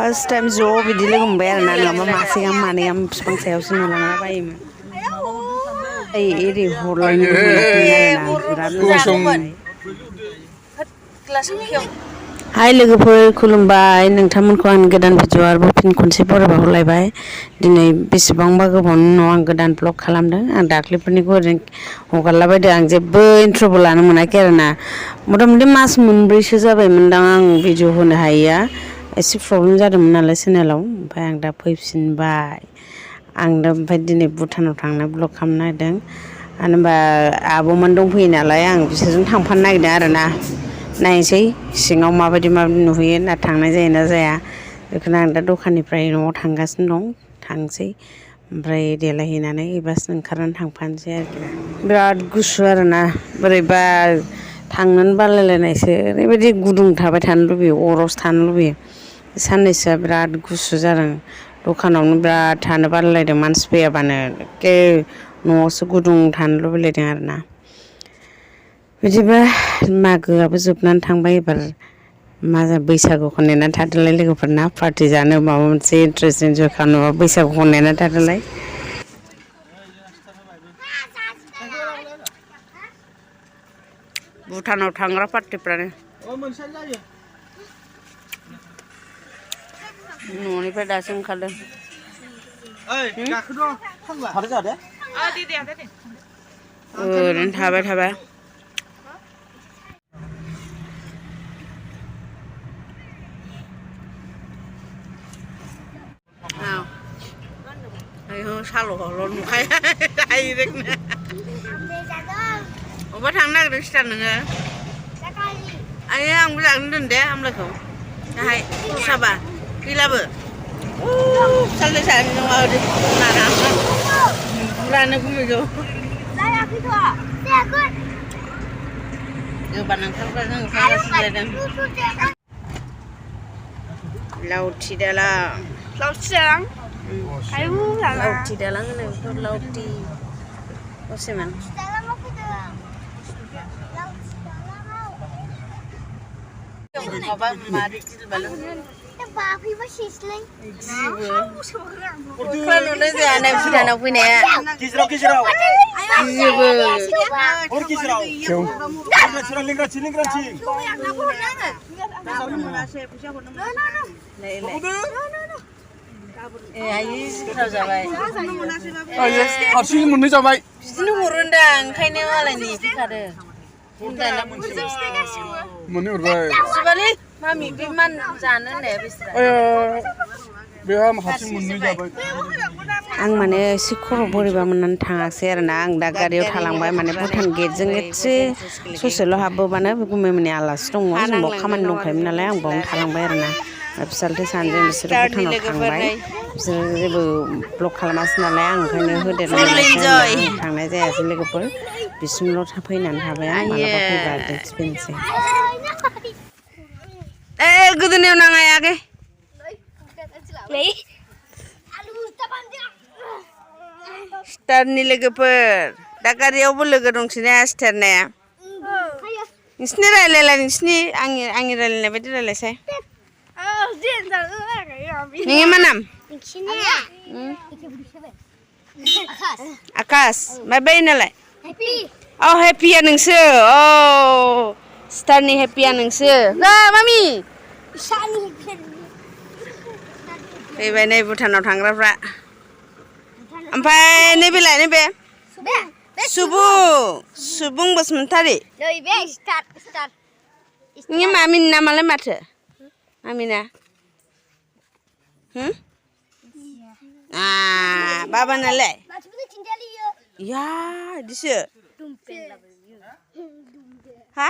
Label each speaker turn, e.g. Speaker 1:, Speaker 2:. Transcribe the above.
Speaker 1: First time ज' बिदि लोगो मोनबाय आरो ना नङाबा मासे गाहाम मानै गाहाम बिफां सायावसो नुलांला बायोमोन एरि हरलायनो मोनाखैमोन आरोना बिराद मोजां हाय लोगोफोर खुलुमबाय नोंथांमोनखौ आं गोदान भिडिअ आरोबाव फिन खनसे बरायबा हरलायबाय दिनै बेसेबांबा गोबावनि उनाव आं गोदान ब्लग खालामदों आं दाख्लैफोरनिखौ ओरैनो हगारलाबायदों आं जेबो इन्ट्र'बो लानो मोनाखै आरोना मथा मथि मास मोनब्रैसो जाबायमोनदां आं भिडिअ होनो हायैया एसे प्रब्लेम जादोंमोन नालाय चेनेलाव ओमफ्राय आं दा फैफिनबाय आं दा ओमफ्राय दिनै भुटानाव थांनो ब्लग खालामनो नागिरदों मानो होनबा आब'मोन दंफैयो नालाय आं बिसोरजों थांफानो नागिरदों आरोना नायनोसै सिङाव माबायदि नुहैयो ना थांनाय जायोना जाया बेखौनो आं दा दखाननिफ्राय न'आव थांगासिनो दं थांसै ओमफ्राय देलायहैनानै बासजों ओंखारनानै थांफानोसै आरोखि बिराद गुसु आरोना बोरैबा थांनोनो बालायलायनायसो ओरैबायदि गुदुं थाबाय थानो लुबैयो अरावसो थानो लुबैयो साननैसोआ बिराद गुसु जादों दखानावनो बिराद थानो बालायलायदों मानसि फैयाबानो एखे न'आवसो गुदुं थानो लुबैलायदों आरोना बिदिबा मागोआबो जोबनानै थांबाय एबार मा बैसागुखौ नेनानै थादोलाय लोगोफोरना पार्टि जानो माबा मोनसे इन्ट्रेस्ट इन्जय खालामनोबा बैसागुखौ नेनानै थादोलाय भुटानाव थांग्रा पार्टिफ्रानो न'निफ्राय दासो ओंखारदों ओरैनो थाबाय थाबाय साल' नुखाया डाइरेक्टनो अबा थांनो नागिरदों सिथार नोङो आयै आंबो जागोन दोन दे आमलाइखौ दाहाय साबा गैलाबो सालदै सानो नङा ओरै नाना बुरानो गुमैखौ गोबानो ओंखारग्रा जों ओंखारगासिनो जादों लावथि दालां लावथि दालां होनो बेखौ लावथि दसेमोन माबा मारै नुनाय जाया भुटानाव फैनाया
Speaker 2: हारसिं मोननै जाबाय
Speaker 1: बिदिनो हरोन्दां ओंखायनो मालायनि फैखादों
Speaker 2: मोननै हरबाय
Speaker 1: सिबालि मामि बे मान जानो होननाया बेसेबां
Speaker 2: बेहा हारसिं मोननै जाबाय
Speaker 1: आं माने एसे खर' बोरैबा मोननानै थाङासै आरोना आं दा गारियाव थालांबाय माने भुटान गेटजों एसे ससेल' हाबबोबानो गुमैमोननि आलासि दङ जों बाव खामानि दंखायोमोन नालाय आं बावनो थालांबाय आरोना फिसाज्लाजों सानैजों बिसोरो भुटानाव थांबाय बिसोरो जेबो ब्लग खालामासै नालाय आं ओंखायनो होदेरनानै थांनाय जायासै लोगोफोर बिसिमल' फैनानै थाबाय आं मालाबा फैबा दिन्थिफैनोसै गोदोनायाव नाङा आगै स्टारनि लोगोफोर दा गारियावबो लोगो दंसैना स्टारना नोंसिनि रायलायलाय नोंसिनि आंनि रायलायनाय बायदि रायलायसाय नोंनि मा नाम आकाश ओमफ्राय बै नालाय औ हेपिया नोंसो औ स्टारनि हेपिया नोंसो मामि फैबाय नै भुटानाव थांग्राफ्रा ओमफ्राय नैबेलाय नैबे सुबुं बसुमतारी नोंनि मामिनि नामालाय माथो मामिना बाबानालाय या बिदिसो हा